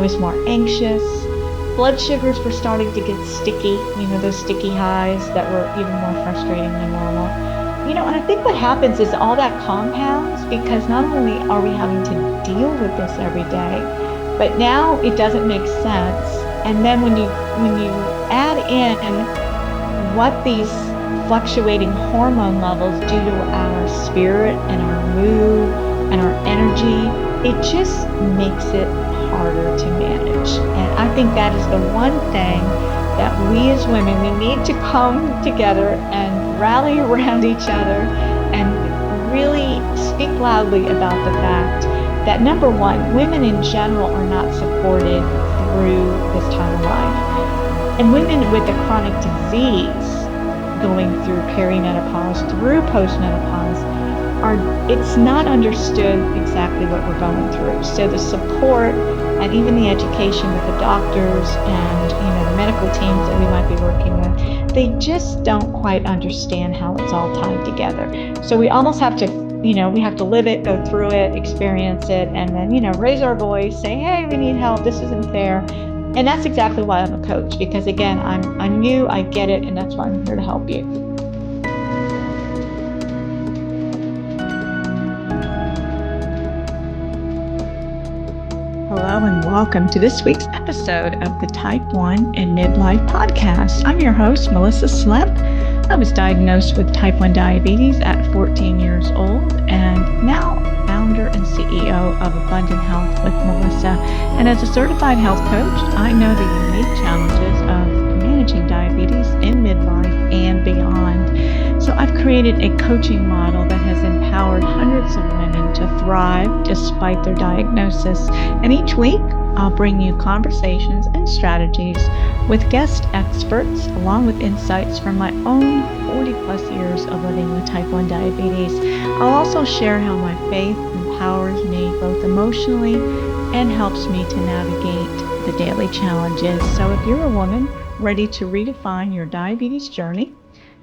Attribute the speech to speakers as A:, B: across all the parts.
A: was more anxious. Blood sugars were starting to get sticky, those sticky highs that were even more frustrating than normal. And I think what happens is all that compounds because not only are we having to deal with this every day, but now it doesn't make sense. And then when you add in what these fluctuating hormone levels do to our spirit and our mood and our energy, it just makes it harder to manage. And I think that is the one thing that we as women, we need to come together and rally around each other and really speak loudly about the fact that, number one, women in general are not supported through this time of life. And women with a chronic disease going through perimenopause, through postmenopause, it's not understood exactly what we're going through. So the support and even the education with the doctors and the medical teams that we might be working with, they just don't quite understand how it's all tied together. So we almost have to, we have to live it, go through it, experience it, and then, raise our voice, say, hey, we need help. This isn't fair. And that's exactly why I'm a coach, because again, I'm new, I get it, and that's why I'm here to help you. Hello and welcome to this week's episode of the Type 1 and Midlife Podcast. I'm your host, Melissa Slemp. I was diagnosed with type 1 diabetes at 14 years old and now founder and CEO of Abundant Health with Melissa. And as a certified health coach, I know the unique challenges of managing diabetes in midlife and beyond. So I've created a coaching model that has empowered hundreds of women to thrive despite their diagnosis. And each week, I'll bring you conversations and strategies with guest experts, along with insights from my own 40 plus years of living with type 1 diabetes. I'll also share how my faith empowers me both emotionally and helps me to navigate the daily challenges. So if you're a woman ready to redefine your diabetes journey,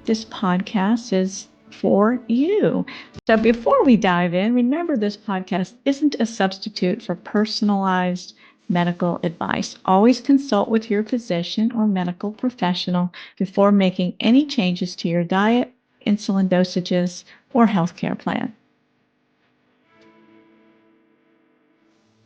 A: this podcast is for you. So before we dive in, remember this podcast isn't a substitute for personalized medical advice. Always consult with your physician or medical professional before making any changes to your diet, insulin dosages, or healthcare plan.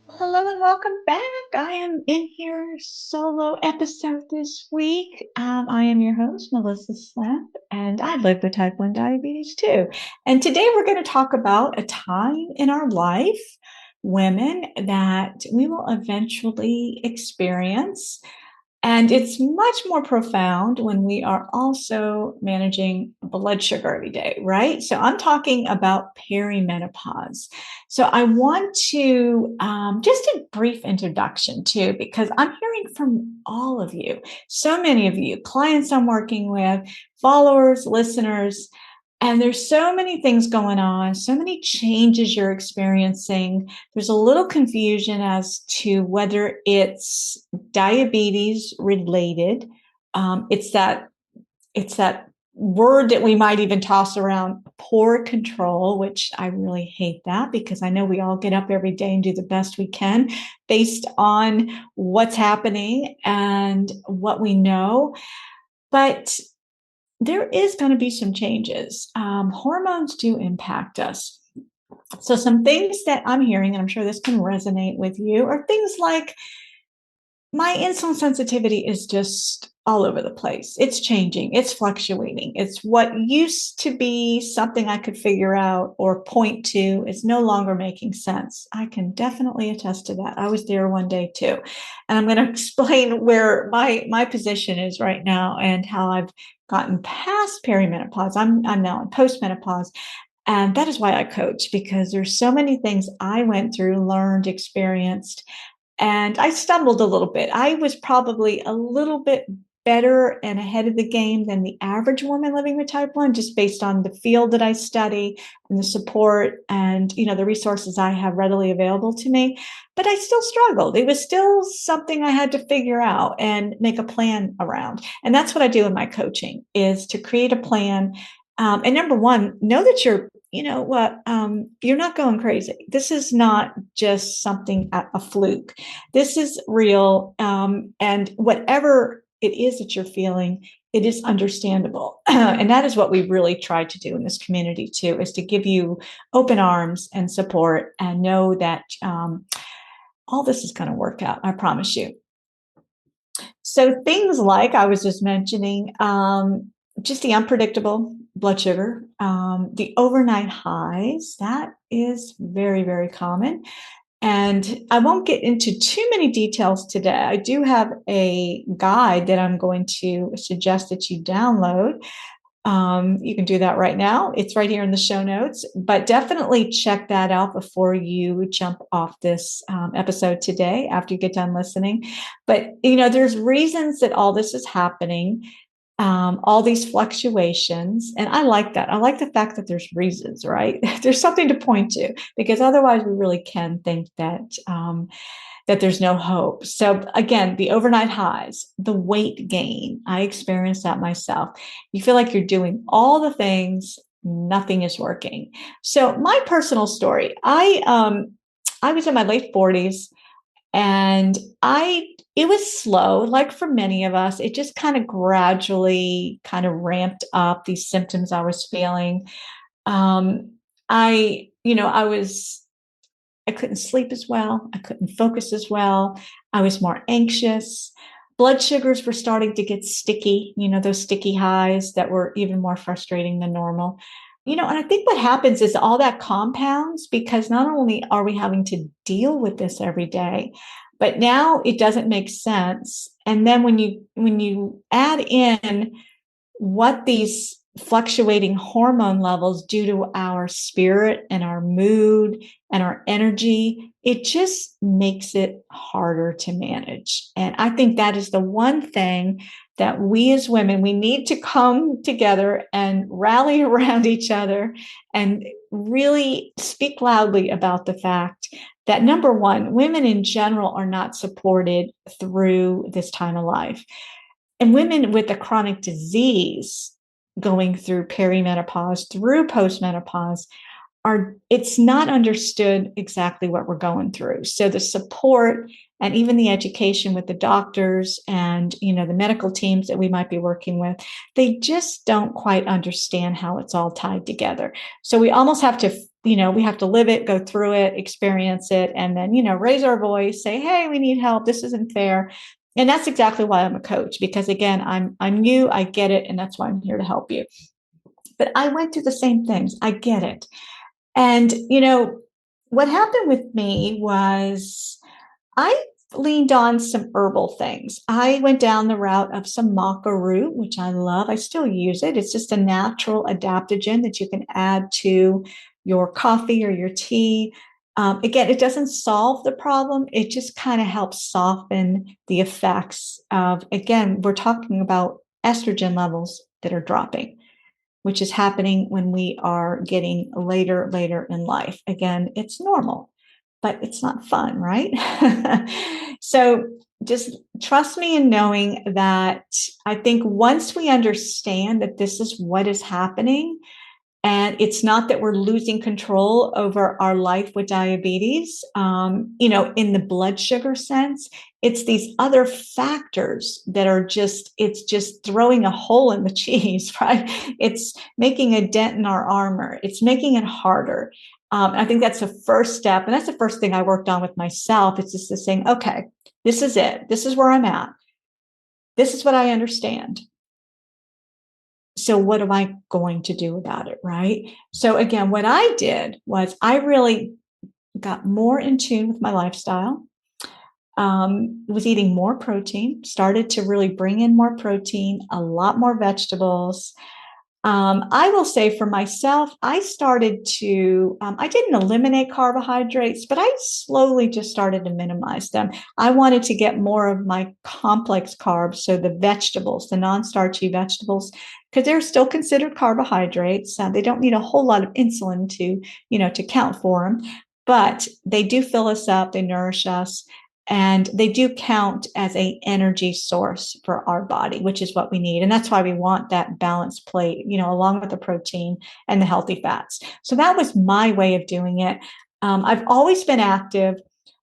A: Hello and welcome back. I am in your solo episode this week. I am your host, Melissa Slemp, and I live with type 1 diabetes too. And today we're going to talk about a time in our life, women, that we will eventually experience. And it's much more profound when we are also managing blood sugar every day, right? So I'm talking about perimenopause. So I want to just a brief introduction too, because I'm hearing from all of you, so many of you, clients I'm working with, followers, listeners, and there's so many things going on, so many changes you're experiencing. There's a little confusion as to whether it's diabetes related. It's that word that we might even toss around, poor control, which I really hate that because I know we all get up every day and do the best we can based on what's happening and what we know. But there is going to be some changes. Hormones do impact us. So some things that I'm hearing, and I'm sure this can resonate with you, are things like my insulin sensitivity is just all over the place. It's changing. It's fluctuating. It's what used to be something I could figure out or point to. It's no longer making sense. I can definitely attest to that. I was there one day too. And I'm going to explain where my position is right now and how I've gotten past perimenopause. I'm now in postmenopause. And that is why I coach, because there's so many things I went through, learned, experienced, and I stumbled a little bit. I was probably a little bit better and ahead of the game than the average woman living with type 1, just based on the field that I study and the support and, the resources I have readily available to me. But I still struggled. It was still something I had to figure out and make a plan around. And that's what I do in my coaching, is to create a plan. And number one, know that you know what, you're not going crazy. This is not just something, a fluke. This is real. And whatever it is that you're feeling, it is understandable. And that is what we really try to do in this community too, is to give you open arms and support and know that all this is going to work out. I promise you. So things like I was just mentioning, just the unpredictable blood sugar, the overnight highs, that is very, very common. And I won't get into too many details today. I do have a guide that I'm going to suggest that you download. You can do that right now. It's right here in the show notes, but definitely check that out before you jump off this episode today after you get done listening. But, there's reasons that all this is happening, all these fluctuations. And I like that. I like the fact that there's reasons, right? There's something to point to, because otherwise we really can think that there's no hope. So again, the overnight highs, the weight gain, I experienced that myself. You feel like you're doing all the things, nothing is working. So my personal story, I was in my late 40s, and it was slow, like for many of us. It just kind of gradually kind of ramped up these symptoms I was feeling. I couldn't sleep as well. I couldn't focus as well. I was more anxious. Blood sugars were starting to get sticky, those sticky highs that were even more frustrating than normal. And I think what happens is all that compounds, because not only are we having to deal with this every day, but now it doesn't make sense. And then when you add in what these fluctuating hormone levels do to our spirit and our mood and our energy, it just makes it harder to manage. And I think that is the one thing that we as women, we need to come together and rally around each other and really speak loudly about the fact that, number one, women in general are not supported through this time of life. And women with a chronic disease going through perimenopause, through postmenopause, it's not understood exactly what we're going through. So the support and even the education with the doctors and, the medical teams that we might be working with, they just don't quite understand how it's all tied together. So we almost have to, we have to live it, go through it, experience it, and then, raise our voice, say, hey, we need help. This isn't fair. And that's exactly why I'm a coach, because again, I'm new, I get it, and that's why I'm here to help you. But I went through the same things. I get it. And, what happened with me was I leaned on some herbal things. I went down the route of some maca root, which I love. I still use it. It's just a natural adaptogen that you can add to your coffee or your tea. Again, it doesn't solve the problem. It just kind of helps soften the effects of, again, we're talking about estrogen levels that are dropping, which is happening when we are getting later in life. Again, it's normal, but it's not fun, right? So just trust me in knowing that I think once we understand that this is what is happening, and it's not that we're losing control over our life with diabetes, in the blood sugar sense, it's these other factors that are it's just throwing a hole in the cheese, right? It's making a dent in our armor. It's making it harder. I think that's the first step. And that's the first thing I worked on with myself. It's just this saying, okay, this is it. This is where I'm at. This is what I understand. So what am I going to do about it, right? So again, what I did was I really got more in tune with my lifestyle, was eating more protein, started to really bring in more protein, a lot more vegetables. I will say for myself, I started to, I didn't eliminate carbohydrates, but I slowly just started to minimize them. I wanted to get more of my complex carbs. So the vegetables, the non-starchy vegetables, because they're still considered carbohydrates. They don't need a whole lot of insulin to count for them, but they do fill us up. They nourish us. And they do count as an energy source for our body, which is what we need. And that's why we want that balanced plate, along with the protein and the healthy fats. So that was my way of doing it. I've always been active.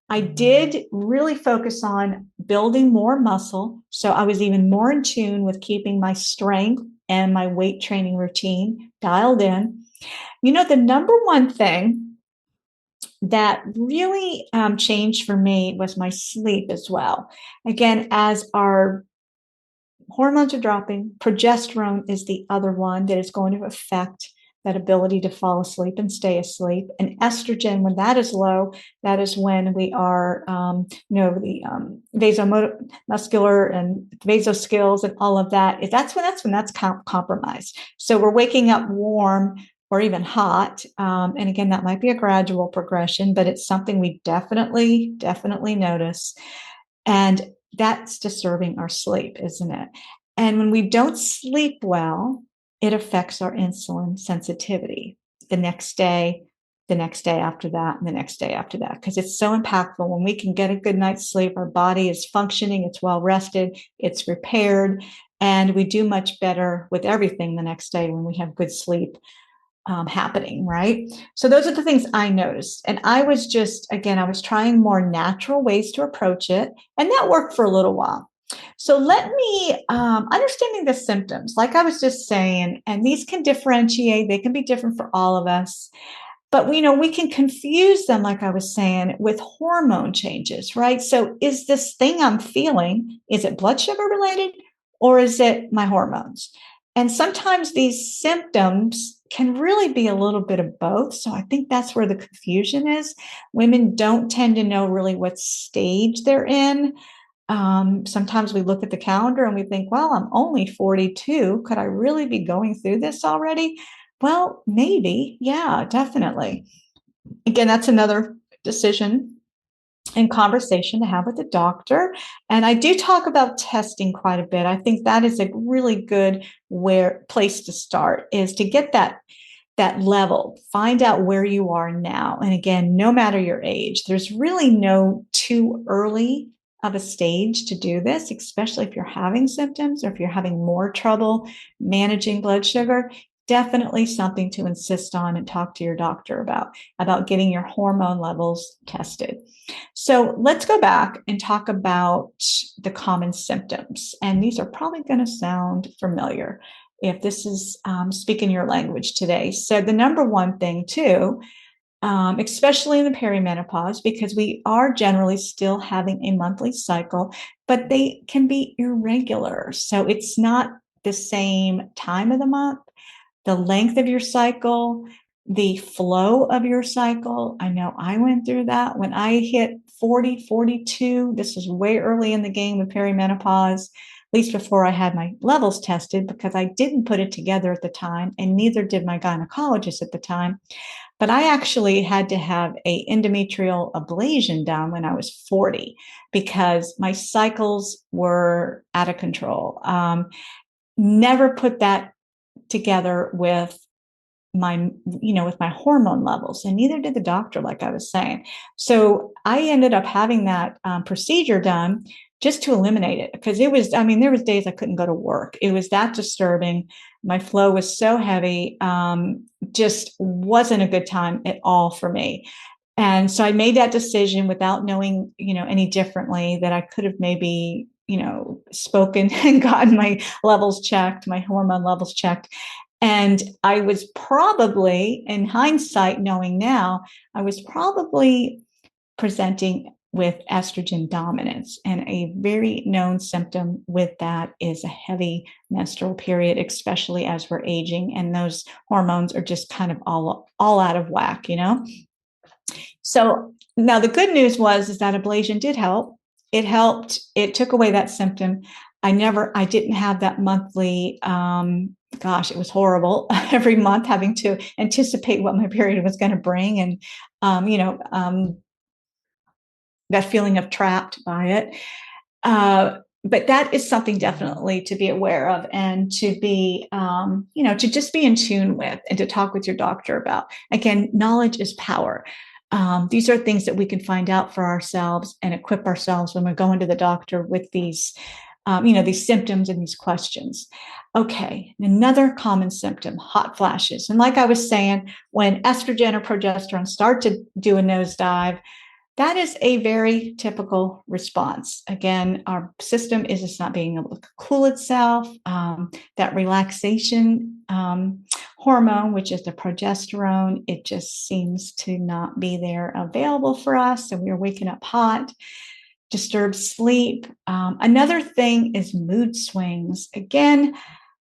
A: I did really focus on building more muscle. So I was even more in tune with keeping my strength and my weight training routine dialed in. The number one thing that really changed for me was my sleep as well. Again, as our hormones are dropping, progesterone is the other one that is going to affect that ability to fall asleep and stay asleep. And estrogen, when that is low, that is when we are, the vasomuscular and vasoskills and all of that. That's when that's compromised. So we're waking up warm or even hot. And again, that might be a gradual progression, but it's something we definitely notice. And that's disturbing our sleep, isn't it? And when we don't sleep well, it affects our insulin sensitivity the next day after that, and the next day after that, because it's so impactful. When we can get a good night's sleep, our body is functioning, it's well rested, it's repaired, and we do much better with everything the next day when we have good sleep happening, right? So those are the things I noticed. And I was I was trying more natural ways to approach it. And that worked for a little while. So let me, understanding the symptoms, like I was just saying, and these can differentiate, they can be different for all of us. But we can confuse them, like I was saying, with hormone changes, right? So is this thing I'm feeling, is it blood sugar related or is it my hormones? And sometimes these symptoms can really be a little bit of both. So I think that's where the confusion is. Women don't tend to know really what stage they're in. Sometimes we look at the calendar and we think, well, I'm only 42. Could I really be going through this already? Well, maybe. Yeah, definitely. Again, that's another decision and conversation to have with the doctor. And I do talk about testing quite a bit. I think that is a really good place to start, is to get that level, find out where you are now. And again, no matter your age, there's really no too early of a stage to do this, especially if you're having symptoms or if you're having more trouble managing blood sugar. Definitely something to insist on and talk to your doctor about getting your hormone levels tested. So let's go back and talk about the common symptoms. And these are probably going to sound familiar if this is speaking your language today. So the number one thing too, especially in the perimenopause, because we are generally still having a monthly cycle, but they can be irregular. So it's not the same time of the month, the length of your cycle, the flow of your cycle. I know I went through that when I hit 40, 42. This was way early in the game with perimenopause, at least before I had my levels tested, because I didn't put it together at the time, and neither did my gynecologist at the time. But I actually had to have a endometrial ablation done when I was 40 because my cycles were out of control. Never put that together with my hormone levels, and neither did the doctor, like I was saying. So I ended up having that procedure done just to eliminate it, because there was days I couldn't go to work. It was that disturbing. My flow was so heavy, just wasn't a good time at all for me. And so I made that decision without knowing, any differently, that I could have maybe, spoken and gotten my levels checked, my hormone levels checked. And I was probably, in hindsight, knowing now, I was probably presenting with estrogen dominance. And a very known symptom with that is a heavy menstrual period, especially as we're aging. And those hormones are just kind of all out of whack, So now the good news is that ablation did help. It helped. It took away that symptom. I didn't have that monthly, it was horrible every month having to anticipate what my period was going to bring. And, that feeling of trapped by it. But that is something definitely to be aware of, and to be, to just be in tune with, and to talk with your doctor about. Again, knowledge is power. These are things that we can find out for ourselves and equip ourselves when we're going to the doctor with these these symptoms and these questions. Okay, another common symptom, hot flashes. And like I was saying, when estrogen or progesterone start to do a nosedive, that is a very typical response. Again, our system is just not being able to cool itself. That relaxation hormone, which is the progesterone, it just seems to not be there available for us. So we're waking up hot, disturbed sleep. Another thing is mood swings. Again,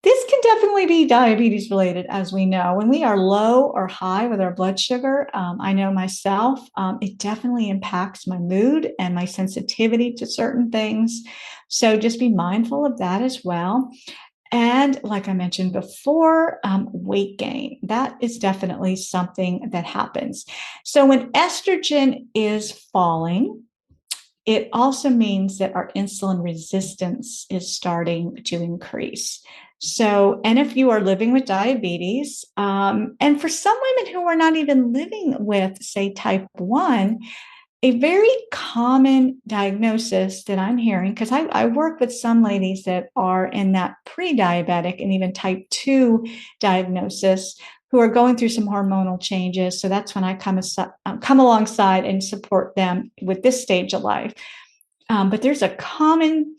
A: this can definitely be diabetes related, as we know. When we are low or high with our blood sugar, I know myself, it definitely impacts my mood and my sensitivity to certain things. So just be mindful of that as well. And like I mentioned before, weight gain, that is definitely something that happens. So when estrogen is falling, it also means that our insulin resistance is starting to increase. So, and if you are living with diabetes, and for some women who are not even living with, say, type 1, a very common diagnosis that I'm hearing, because I work with some ladies that are in that pre-diabetic and even type 2 diagnosis who are going through some hormonal changes. So that's when I come alongside and support them with this stage of life. But there's a common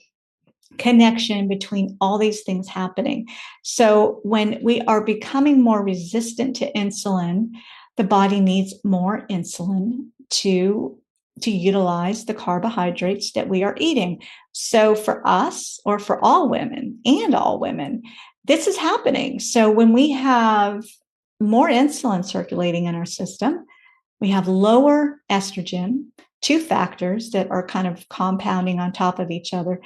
A: connection between all these things happening. So when we are becoming more resistant to insulin, the body needs more insulin to utilize the carbohydrates that we are eating. So for us, or for all women, this is happening. So when we have more insulin circulating in our system, we have lower estrogen, two factors that are kind of compounding on top of each other,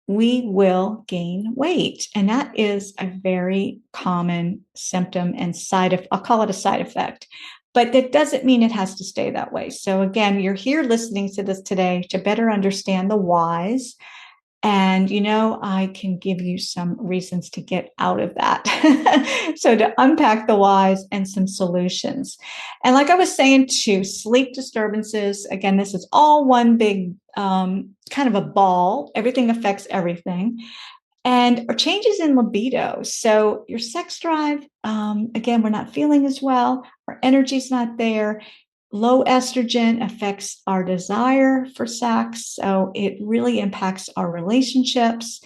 A: we will gain weight. And that is a very common symptom and I'll call it a side effect, but that doesn't mean it has to stay that way. So again, you're here listening to this today to better understand the whys. And, I can give you some reasons to get out of that. So to unpack the whys and some solutions. And like I was saying too, sleep disturbances, again, this is all one big kind of a ball. Everything affects everything. And or changes in libido. So your sex drive, again, we're not feeling as well. Our energy's not there. Low estrogen affects our desire for sex. So it really impacts our relationships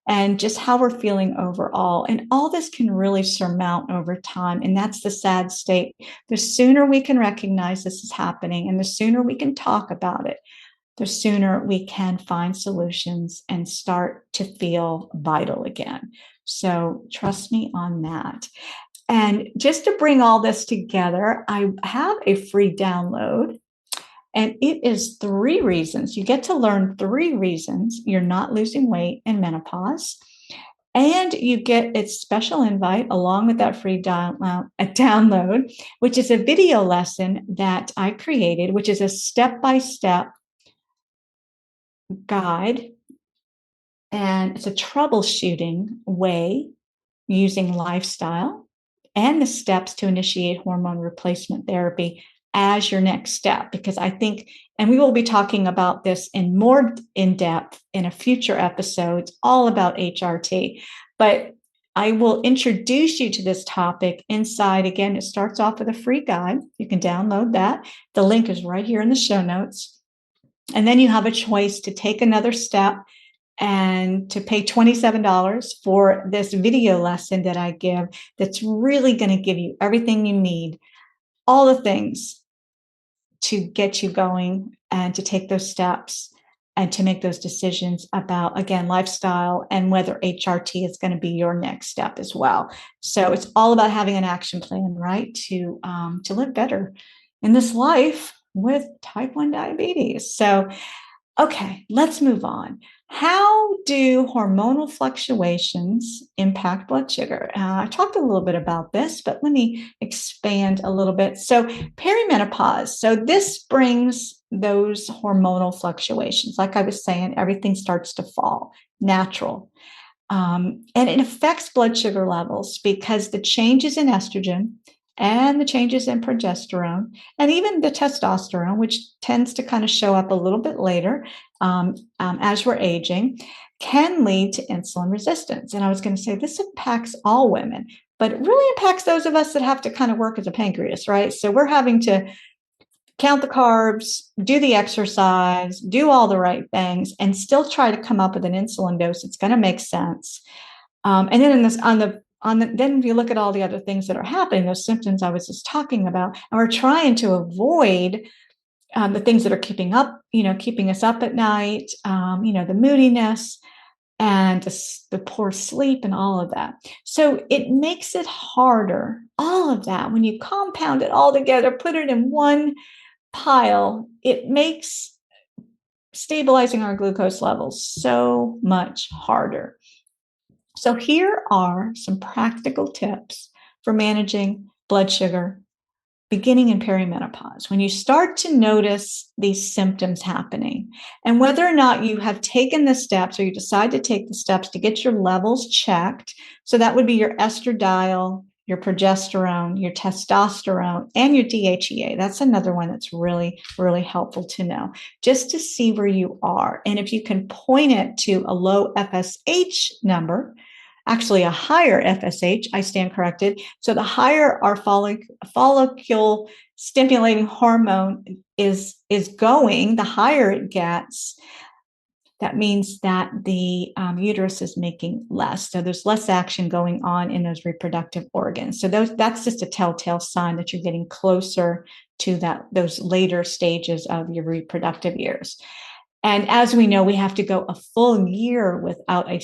A: and just how we're feeling overall. And all this can really surmount over time. And that's the sad state. The sooner we can recognize this is happening and the sooner we can talk about it, the sooner we can find solutions and start to feel vital again. So trust me on that. And just to bring all this together, I have a free download, and it is 3 reasons. You get to learn 3 reasons you're not losing weight in menopause. And you get its special invite along with that free download, which is a video lesson that I created, which is a step-by-step guide. And it's a troubleshooting way using lifestyle and the steps to initiate hormone replacement therapy as your next step. Because I think, and we will be talking about this in more in depth in a future episode, it's all about HRT. But I will introduce you to this topic inside. Again, it starts off with a free guide. You can download that. The link is right here in the show notes. And then you have a choice to take another step and to pay $27 for this video lesson that I give that's really going to give you everything you need, all the things to get you going and to take those steps and to make those decisions about, again, lifestyle and whether HRT is going to be your next step as well. So it's all about having an action plan, right, to live better in this life with type 1 diabetes. So, okay, let's move on. How do hormonal fluctuations impact blood sugar? I talked a little bit about this, but let me expand a little bit. So perimenopause. So this brings those hormonal fluctuations. Like I was saying, everything starts to fall, natural. And it affects blood sugar levels because the changes in estrogen and the changes in progesterone, and even the testosterone, which tends to kind of show up a little bit later as we're aging, can lead to insulin resistance. And I was going to say this impacts all women, but it really impacts those of us that have to kind of work as a pancreas, right? So we're having to count the carbs, do the exercise, do all the right things, and still try to come up with an insulin dose that's going to make sense. And then then if you look at all the other things that are happening, those symptoms I was just talking about, and we're trying to avoid the things that are keeping us up at night, the moodiness and the poor sleep and all of that. So it makes it harder, all of that, when you compound it all together, put it in one pile, it makes stabilizing our glucose levels so much harder. So here are some practical tips for managing blood sugar beginning in perimenopause, when you start to notice these symptoms happening. And whether or not you have taken the steps or you decide to take the steps to get your levels checked, so that would be your estradiol, your progesterone, your testosterone, and your DHEA. That's another one that's really, really helpful to know, just to see where you are. And if you can point it to a low FSH number, actually a higher FSH, I stand corrected. So the higher our follicle stimulating hormone is going, the higher it gets. That means that the uterus is making less. So there's less action going on in those reproductive organs. So that's just a telltale sign that you're getting closer to those later stages of your reproductive years. And as we know, we have to go a full year without a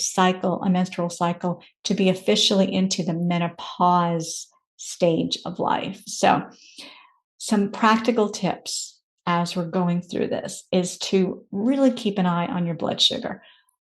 A: menstrual cycle, to be officially into the menopause stage of life. So some practical tips as we're going through this is to really keep an eye on your blood sugar.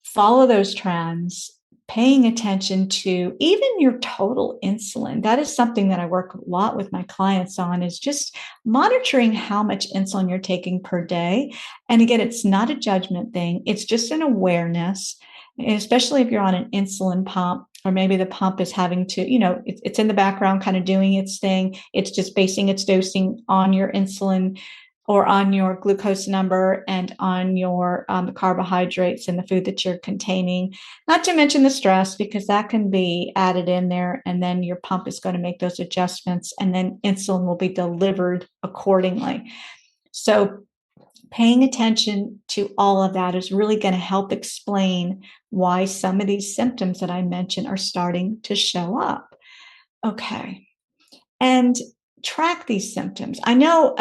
A: Follow those trends, paying attention to even your total insulin. That is something that I work a lot with my clients on, is just monitoring how much insulin you're taking per day. And again, it's not a judgment thing. It's just an awareness, and especially if you're on an insulin pump, or maybe the pump is having to, it's in the background kind of doing its thing. It's just basing its dosing on your insulin or on your glucose number and on your carbohydrates and the food that you're containing, not to mention the stress, because that can be added in there, and then your pump is going to make those adjustments, and then insulin will be delivered accordingly. So paying attention to all of that is really going to help explain why some of these symptoms that I mentioned are starting to show up. Okay. And track these symptoms. I know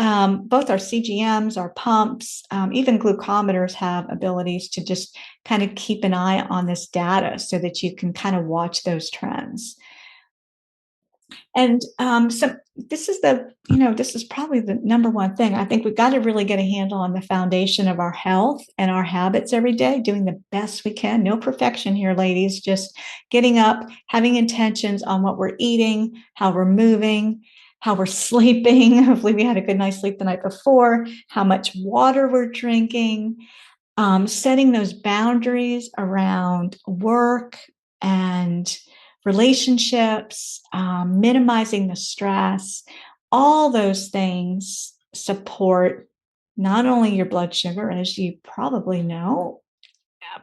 A: both our CGMs, our pumps, even glucometers have abilities to just kind of keep an eye on this data so that you can kind of watch those trends. And so this is probably the number one thing. I think we've got to really get a handle on the foundation of our health and our habits every day, doing the best we can. No perfection here, ladies, just getting up, having intentions on what we're eating, how we're moving, how we're sleeping. Hopefully we had a good night's sleep the night before, how much water we're drinking, setting those boundaries around work and relationships, minimizing the stress. All those things support not only your blood sugar, as you probably know,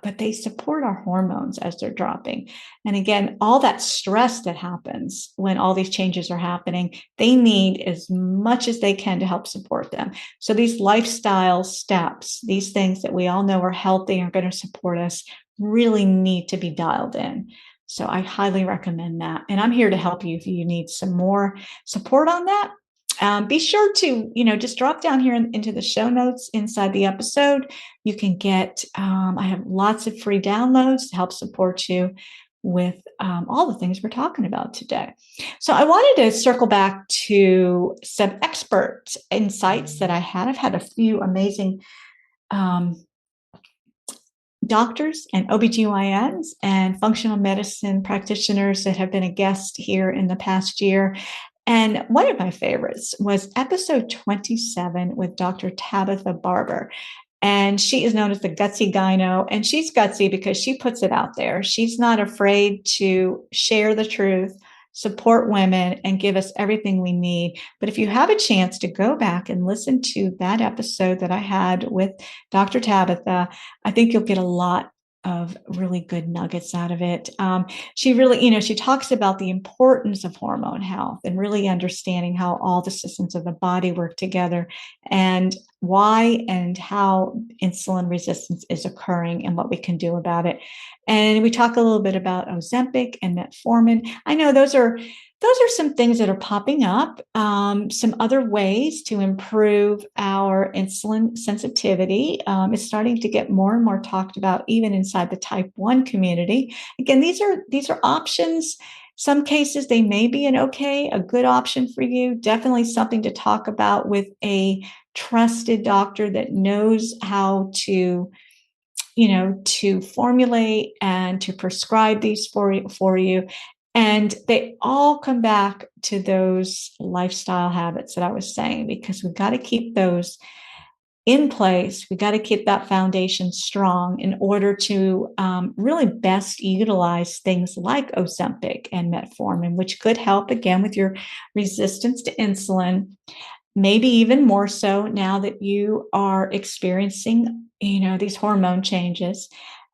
A: but they support our hormones as they're dropping. And again, all that stress that happens when all these changes are happening, they need as much as they can to help support them. So these lifestyle steps, these things that we all know are healthy and are going to support us, really need to be dialed in. So I highly recommend that. And I'm here to help you if you need some more support on that. Be sure to, just drop down here into the show notes inside the episode. You can get, I have lots of free downloads to help support you with all the things we're talking about today. So I wanted to circle back to some expert insights that I had. I've had a few amazing doctors and OBGYNs and functional medicine practitioners that have been a guest here in the past year. And one of my favorites was episode 27 with Dr. Tabitha Barber. And she is known as the gutsy gyno. And she's gutsy because she puts it out there. She's not afraid to share the truth, support women, and give us everything we need. But if you have a chance to go back and listen to that episode that I had with Dr. Tabitha, I think you'll get a lot of really good nuggets out of it. She really, she talks about the importance of hormone health and really understanding how all the systems of the body work together and why and how insulin resistance is occurring and what we can do about it. And we talk a little bit about Ozempic and metformin. I know those are some things that are popping up, some other ways to improve our insulin sensitivity. It's starting to get more and more talked about, even inside the type 1 community. Again, these are options. Some cases, they may be a good option for you. Definitely something to talk about with a trusted doctor that knows how to formulate and to prescribe these for you. And they all come back to those lifestyle habits that I was saying, because we've got to keep those in place. We've got to keep that foundation strong in order to really best utilize things like Ozempic and metformin, which could help, again, with your resistance to insulin. Maybe even more so now that you are experiencing, these hormone changes.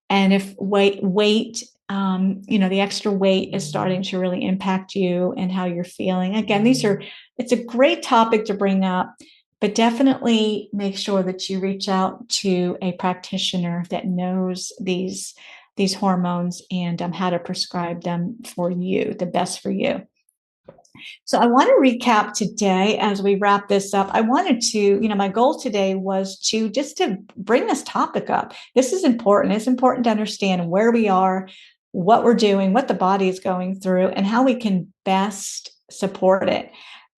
A: And if weight, the extra weight is starting to really impact you and how you're feeling. Again, it's a great topic to bring up, but definitely make sure that you reach out to a practitioner that knows these hormones and how to prescribe them for you, the best for you. So I want to recap today as we wrap this up. I wanted to, my goal today was to bring this topic up. This is important. It's important to understand where we are, what we're doing, what the body is going through, and how we can best support it.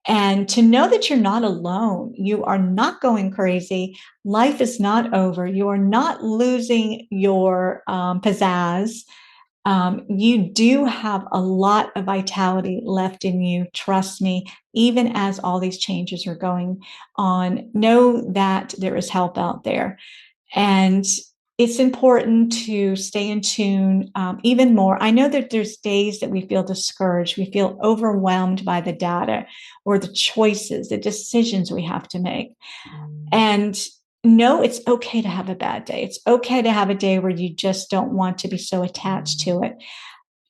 A: And to know that you're not alone. You are not going crazy. Life is not over. You are not losing your pizzazz. You do have a lot of vitality left in you. Trust me, even as all these changes are going on, know that there is help out there. And it's important to stay in tune even more. I know that there's days that we feel discouraged. We feel overwhelmed by the data or the choices, the decisions we have to make. And no, it's okay to have a bad day. It's okay to have a day where you just don't want to be so attached to it.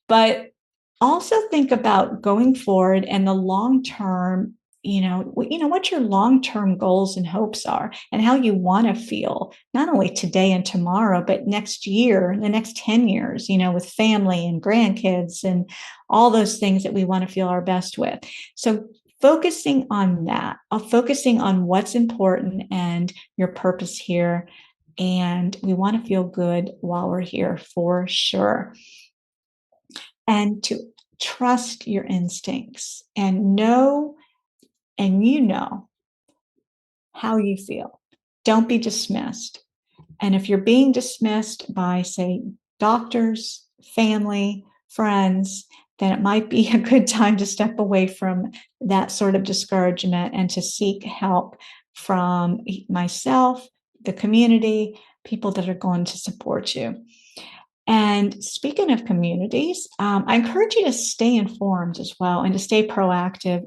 A: But also think about going forward and the long term, what your long-term goals and hopes are and how you want to feel, not only today and tomorrow, but next year, the next 10 years, with family and grandkids and all those things that we want to feel our best with. So focusing on that, focusing on what's important and your purpose here. And we want to feel good while we're here for sure. And to trust your instincts and know how you feel. Don't be dismissed. And if you're being dismissed by, say, doctors, family, friends, then it might be a good time to step away from that sort of discouragement and to seek help from myself, the community, people that are going to support you. And speaking of communities, I encourage you to stay informed as well and to stay proactive.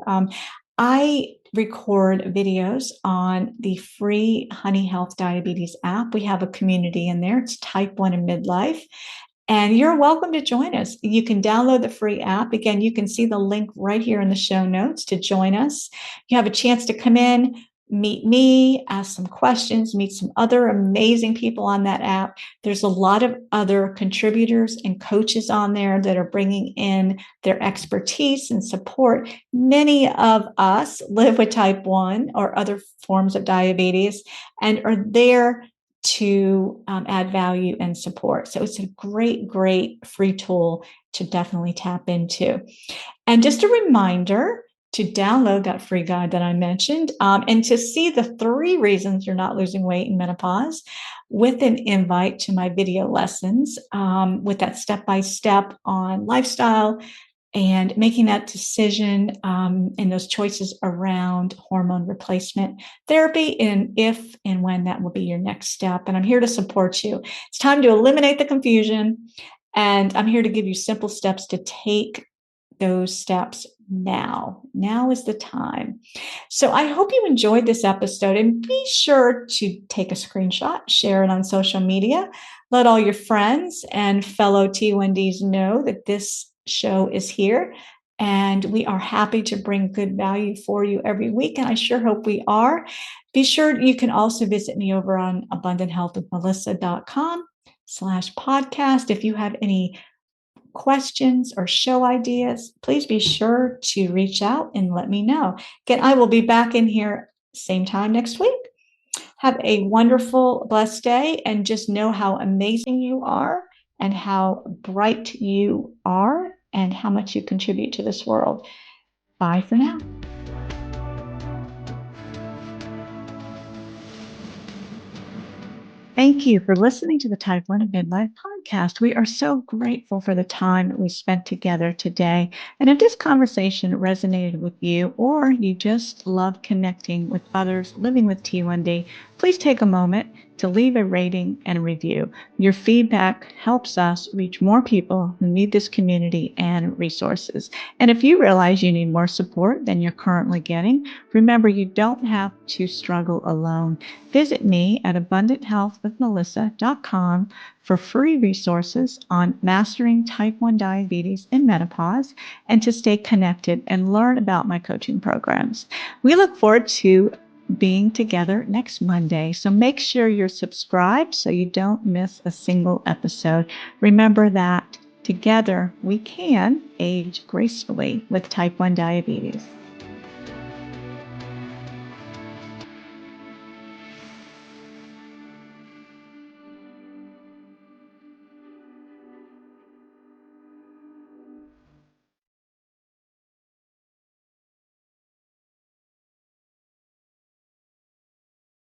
A: I record videos on the free Honey Health Diabetes app. We have a community in there. It's type 1 and midlife. And you're welcome to join us. You can download the free app. Again, you can see the link right here in the show notes to join us. You have a chance to come in, meet me, ask some questions, meet some other amazing people on that app. There's a lot of other contributors and coaches on there that are bringing in their expertise and support. Many of us live with type 1 or other forms of diabetes and are there to add value and support. So it's a great, great free tool to definitely tap into. And just a reminder to download that free guide that I mentioned and to see the 3 reasons you're not losing weight in menopause with an invite to my video lessons with that step-by-step on lifestyle and making that decision and those choices around hormone replacement therapy and if and when that will be your next step. And I'm here to support you. It's time to eliminate the confusion. And I'm here to give you simple steps to take those steps now. Now is the time. So I hope you enjoyed this episode, and be sure to take a screenshot, share it on social media, let all your friends and fellow T1Ds know that this show is here, and we are happy to bring good value for you every week, and I sure hope we are. Be sure you can also visit me over on abundanthealthwithmelissa.com/podcast. If you have any questions or show ideas, please be sure to reach out and let me know. Again, I will be back in here same time next week. Have a wonderful, blessed day, and just know how amazing you are and how bright you are and how much you contribute to this world. Bye for now. Thank you for listening to the Type 1 Midlife Podcast. We are so grateful for the time that we spent together today. And if this conversation resonated with you, or you just love connecting with others living with T1D, please take a moment to leave a rating and a review. Your feedback helps us reach more people who need this community and resources. And if you realize you need more support than you're currently getting, remember, you don't have to struggle alone. Visit me at abundanthealthwithmelissa.com for free resources on mastering type 1 diabetes in menopause, and to stay connected and learn about my coaching programs. We look forward to being together next Monday, so make sure you're subscribed so you don't miss a single episode. Remember that together we can age gracefully with type 1 diabetes.